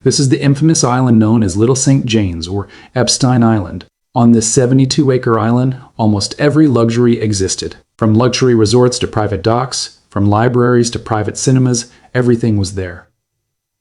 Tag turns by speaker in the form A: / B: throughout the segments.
A: This is the infamous island known as Little St. James, or Epstein Island. On this 72-acre island, almost every luxury existed. From luxury resorts to private docks, from libraries to private cinemas, everything was there.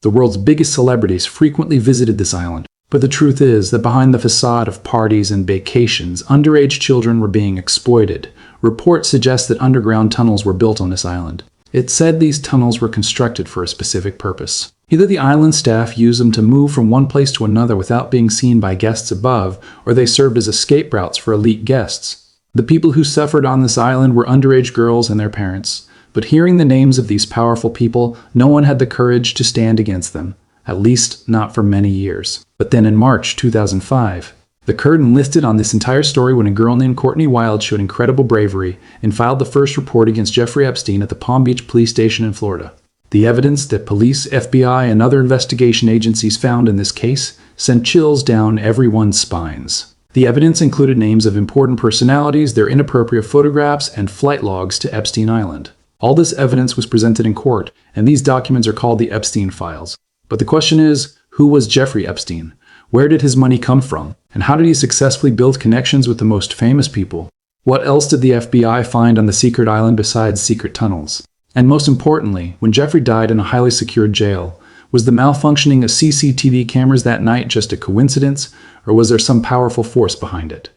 A: The world's biggest celebrities frequently visited this island. But the truth is that behind the facade of parties and vacations, underage children were being exploited. Reports suggest that underground tunnels were built on this island. It's said these tunnels were constructed for a specific purpose. Either the island staff used them to move from one place to another without being seen by guests above, or they served as escape routes for elite guests. The people who suffered on this island were underage girls and their parents. But hearing the names of these powerful people, no one had the courage to stand against them. At least not for many years. But then in March 2005, the curtain lifted on this entire story when a girl named Courtney Wild showed incredible bravery and filed the first report against Jeffrey Epstein at the Palm Beach Police Station in Florida. The evidence that police, FBI, and other investigation agencies found in this case sent chills down everyone's spines. The evidence included names of important personalities, their inappropriate photographs, and flight logs to Epstein Island. All this evidence was presented in court, and these documents are called the Epstein Files. But the question is, who was Jeffrey Epstein? Where did his money come from? And how did he successfully build connections with the most famous people? What else did the FBI find on the secret island besides secret tunnels? And most importantly, when Jeffrey died in a highly secured jail, was the malfunctioning of CCTV cameras that night just a coincidence, or was there some powerful force behind it?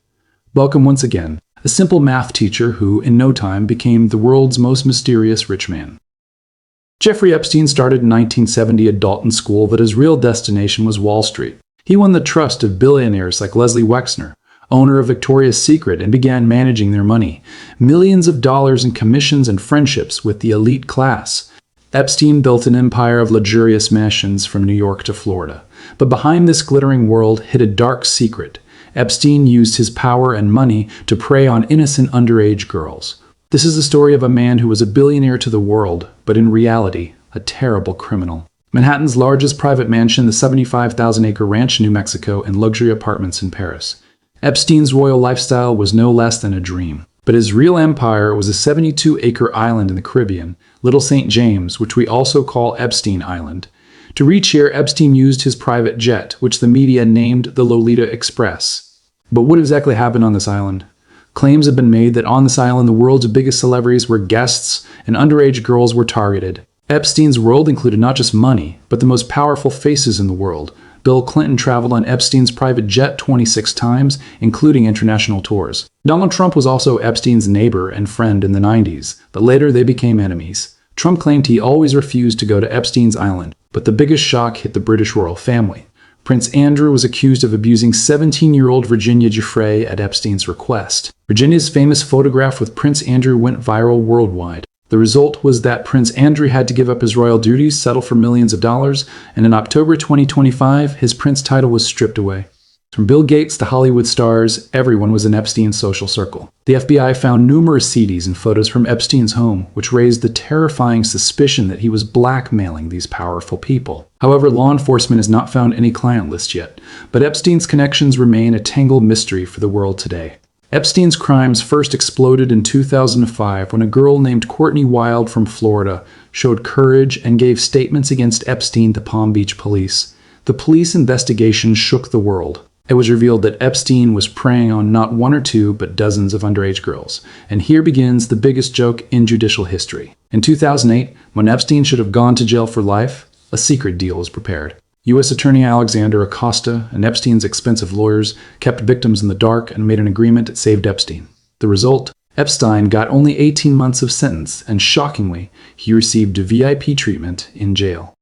A: Welcome once again, a simple math teacher who, in no time, became the world's most mysterious rich man. Jeffrey Epstein started in 1970 at Dalton School, but his real destination was Wall Street. He won the trust of billionaires like Leslie Wexner, owner of Victoria's Secret, and began managing their money. Millions of dollars in commissions and friendships with the elite class. Epstein built an empire of luxurious mansions from New York to Florida. But behind this glittering world hid a dark secret. Epstein used his power and money to prey on innocent underage girls. This is the story of a man who was a billionaire to the world, but in reality, a terrible criminal. Manhattan's largest private mansion, the 75,000-acre ranch in New Mexico, and luxury apartments in Paris. Epstein's royal lifestyle was no less than a dream. But his real empire was a 72-acre island in the Caribbean, Little St. James, which we also call Epstein Island. To reach here, Epstein used his private jet, which the media named the Lolita Express. But what exactly happened on this island? Claims have been made that on this island the world's biggest celebrities were guests and underage girls were targeted. Epstein's world included not just money, but the most powerful faces in the world. Bill Clinton traveled on Epstein's private jet 26 times, including international tours. Donald Trump was also Epstein's neighbor and friend in the 90s, but later they became enemies. Trump claimed he always refused to go to Epstein's island, but the biggest shock hit the British royal family. Prince Andrew was accused of abusing 17-year-old Virginia Giuffre at Epstein's request. Virginia's famous photograph with Prince Andrew went viral worldwide. The result was that Prince Andrew had to give up his royal duties, settle for millions of dollars, and in October 2025, his prince title was stripped away. From Bill Gates to Hollywood stars, everyone was in Epstein's social circle. The FBI found numerous CDs and photos from Epstein's home, which raised the terrifying suspicion that he was blackmailing these powerful people. However, law enforcement has not found any client list yet, but Epstein's connections remain a tangled mystery for the world today. Epstein's crimes first exploded in 2005 when a girl named Courtney Wild from Florida showed courage and gave statements against Epstein to Palm Beach police. The police investigation shook the world. It was revealed that Epstein was preying on not one or two, but dozens of underage girls. And here begins the biggest joke in judicial history. In 2008, when Epstein should have gone to jail for life, a secret deal was prepared. U.S. Attorney Alexander Acosta and Epstein's expensive lawyers kept victims in the dark and made an agreement that saved Epstein. The result? Epstein got only 18 months of sentence, and shockingly, he received VIP treatment in jail.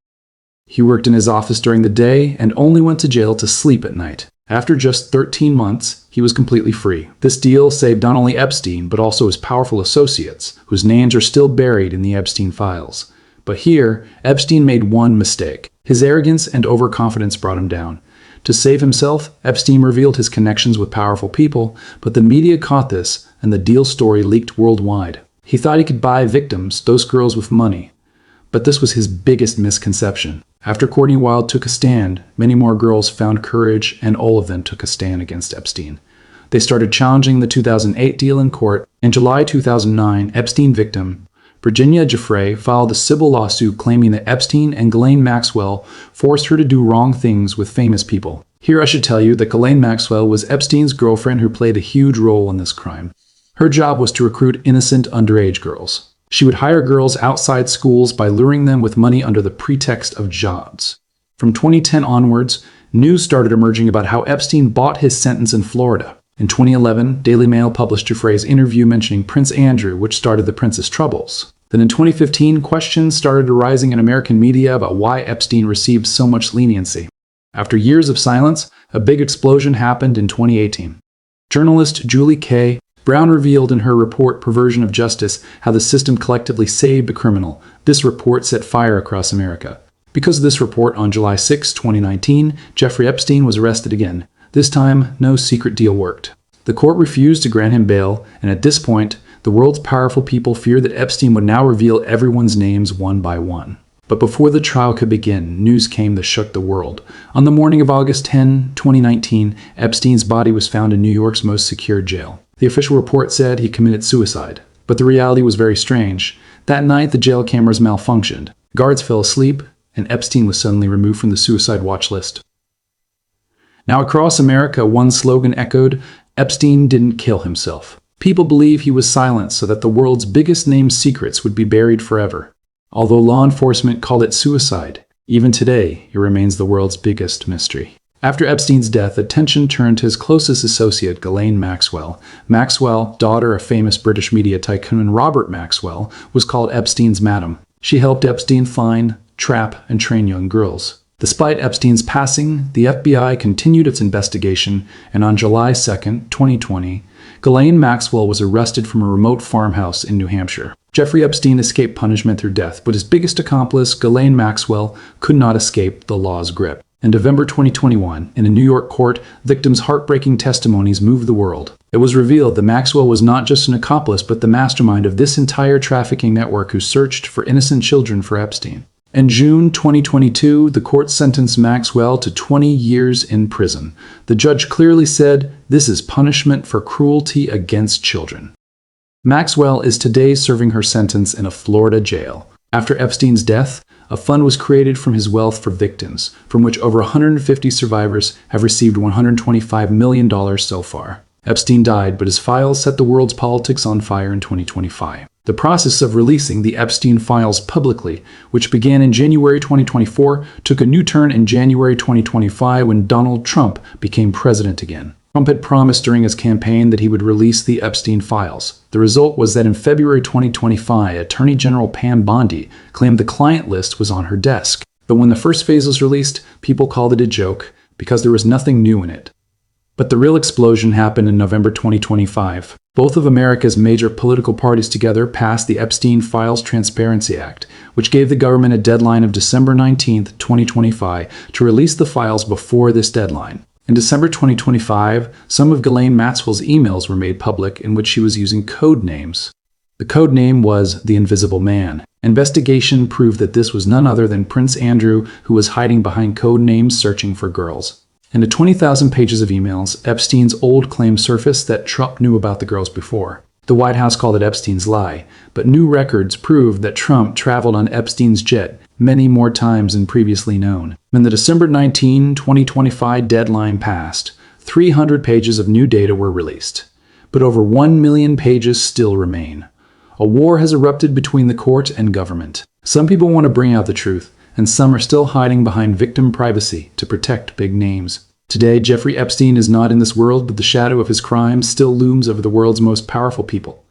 A: He worked in his office during the day and only went to jail to sleep at night. After just 13 months, he was completely free. This deal saved not only Epstein, but also his powerful associates, whose names are still buried in the Epstein files. But here, Epstein made one mistake. His arrogance and overconfidence brought him down. To save himself, Epstein revealed his connections with powerful people, but the media caught this, and the deal story leaked worldwide. He thought he could buy victims, those girls with money. But this was his biggest misconception. After Courtney Wild took a stand, many more girls found courage, and all of them took a stand against Epstein. They started challenging the 2008 deal in court. In July 2009, Epstein victim Virginia Jeffrey filed a civil lawsuit claiming that Epstein and Ghislaine Maxwell forced her to do wrong things with famous people. Here I should tell you that Ghislaine Maxwell was Epstein's girlfriend who played a huge role in this crime. Her job was to recruit innocent underage girls. She would hire girls outside schools by luring them with money under the pretext of jobs. From 2010 onwards, news started emerging about how Epstein bought his sentence in Florida. In 2011, Daily Mail published Jeffrey's interview mentioning Prince Andrew, which started the prince's troubles. Then in 2015, questions started arising in American media about why Epstein received so much leniency. After years of silence, a big explosion happened in 2018. Journalist Julie K. Brown revealed in her report Perversion of Justice how the system collectively saved a criminal. This report set fire across America. Because of this report, on July 6, 2019, Jeffrey Epstein was arrested again. This time, no secret deal worked. The court refused to grant him bail, and at this point, the world's powerful people feared that Epstein would now reveal everyone's names one by one. But before the trial could begin, news came that shook the world. On the morning of August 10, 2019, Epstein's body was found in New York's most secure jail. The official report said he committed suicide. But the reality was very strange. That night, the jail cameras malfunctioned. Guards fell asleep, and Epstein was suddenly removed from the suicide watch list. Now across America, one slogan echoed, "Epstein didn't kill himself." People believe he was silenced so that the world's biggest named secrets would be buried forever. Although law enforcement called it suicide, even today it remains the world's biggest mystery. After Epstein's death, attention turned to his closest associate, Ghislaine Maxwell. Maxwell, daughter of famous British media tycoon Robert Maxwell, was called Epstein's madam. She helped Epstein find, trap, and train young girls. Despite Epstein's passing, the FBI continued its investigation, and on July 2, 2020, Ghislaine Maxwell was arrested from a remote farmhouse in New Hampshire. Jeffrey Epstein escaped punishment through death, but his biggest accomplice, Ghislaine Maxwell, could not escape the law's grip. In November 2021, in a New York court, victims' heartbreaking testimonies moved the world. It was revealed that Maxwell was not just an accomplice, but the mastermind of this entire trafficking network who searched for innocent children for Epstein. In June 2022, the court sentenced Maxwell to 20 years in prison. The judge clearly said, "This is punishment for cruelty against children." Maxwell is today serving her sentence in a Florida jail. After Epstein's death, a fund was created from his wealth for victims, from which over 150 survivors have received $125 million so far. Epstein died, but his files set the world's politics on fire in 2025. The process of releasing the Epstein Files publicly, which began in January 2024, took a new turn in January 2025 when Donald Trump became president again. Trump had promised during his campaign that he would release the Epstein Files. The result was that in February 2025, Attorney General Pam Bondi claimed the client list was on her desk. But when the first phase was released, people called it a joke because there was nothing new in it. But the real explosion happened in November 2025. Both of America's major political parties together passed the Epstein Files Transparency Act, which gave the government a deadline of December 19, 2025, to release the files before this deadline. In December 2025, some of Ghislaine Maxwell's emails were made public in which she was using code names. The code name was The Invisible Man. Investigation proved that this was none other than Prince Andrew, who was hiding behind code names searching for girls. In the 20,000 pages of emails, Epstein's old claim surfaced that Trump knew about the girls before. The White House called it Epstein's lie, but new records proved that Trump traveled on Epstein's jet many more times than previously known. When the December 19, 2025 deadline passed, 300 pages of new data were released. But over 1 million pages still remain. A war has erupted between the court and government. Some people want to bring out the truth, and some are still hiding behind victim privacy to protect big names. Today, Jeffrey Epstein is not in this world, but the shadow of his crimes still looms over the world's most powerful people.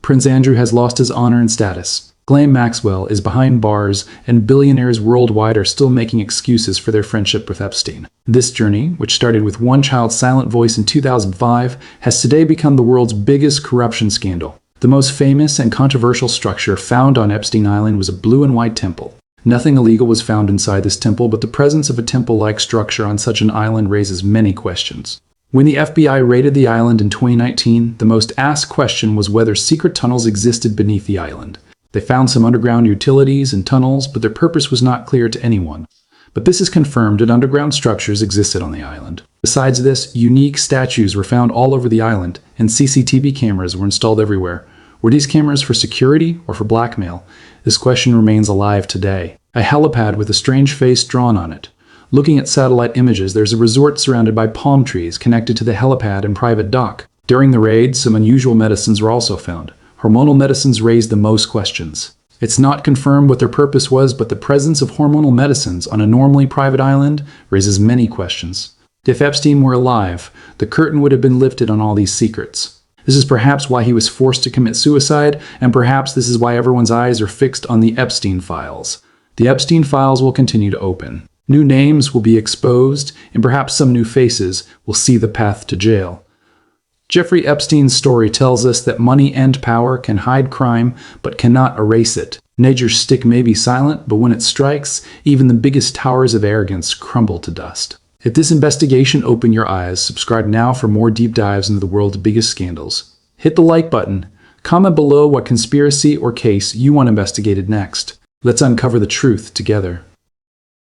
A: Prince Andrew has lost his honor and status. Ghislaine Maxwell is behind bars, and billionaires worldwide are still making excuses for their friendship with Epstein. This journey, which started with one child's silent voice in 2005, has today become the world's biggest corruption scandal. The most famous and controversial structure found on Epstein Island was a blue and white temple. Nothing illegal was found inside this temple, but the presence of a temple-like structure on such an island raises many questions. When the FBI raided the island in 2019, the most asked question was whether secret tunnels existed beneath the island. They found some underground utilities and tunnels, but their purpose was not clear to anyone. But this is confirmed that underground structures existed on the island. Besides this, unique statues were found all over the island, and CCTV cameras were installed everywhere. Were these cameras for security or for blackmail? This question remains alive today. A helipad with a strange face drawn on it. Looking at satellite images, there's a resort surrounded by palm trees connected to the helipad and private dock. During the raid, some unusual medicines were also found. Hormonal medicines raised the most questions. It's not confirmed what their purpose was, but the presence of hormonal medicines on a normally private island raises many questions. If Epstein were alive, the curtain would have been lifted on all these secrets. This is perhaps why he was forced to commit suicide, and perhaps this is why everyone's eyes are fixed on the Epstein Files. The Epstein Files will continue to open. New names will be exposed, and perhaps some new faces will see the path to jail. Jeffrey Epstein's story tells us that money and power can hide crime, but cannot erase it. Nature's stick may be silent, but when it strikes, even the biggest towers of arrogance crumble to dust. If this investigation opened your eyes, subscribe now for more deep dives into the world's biggest scandals. Hit the like button. Comment below what conspiracy or case you want investigated next. Let's uncover the truth together.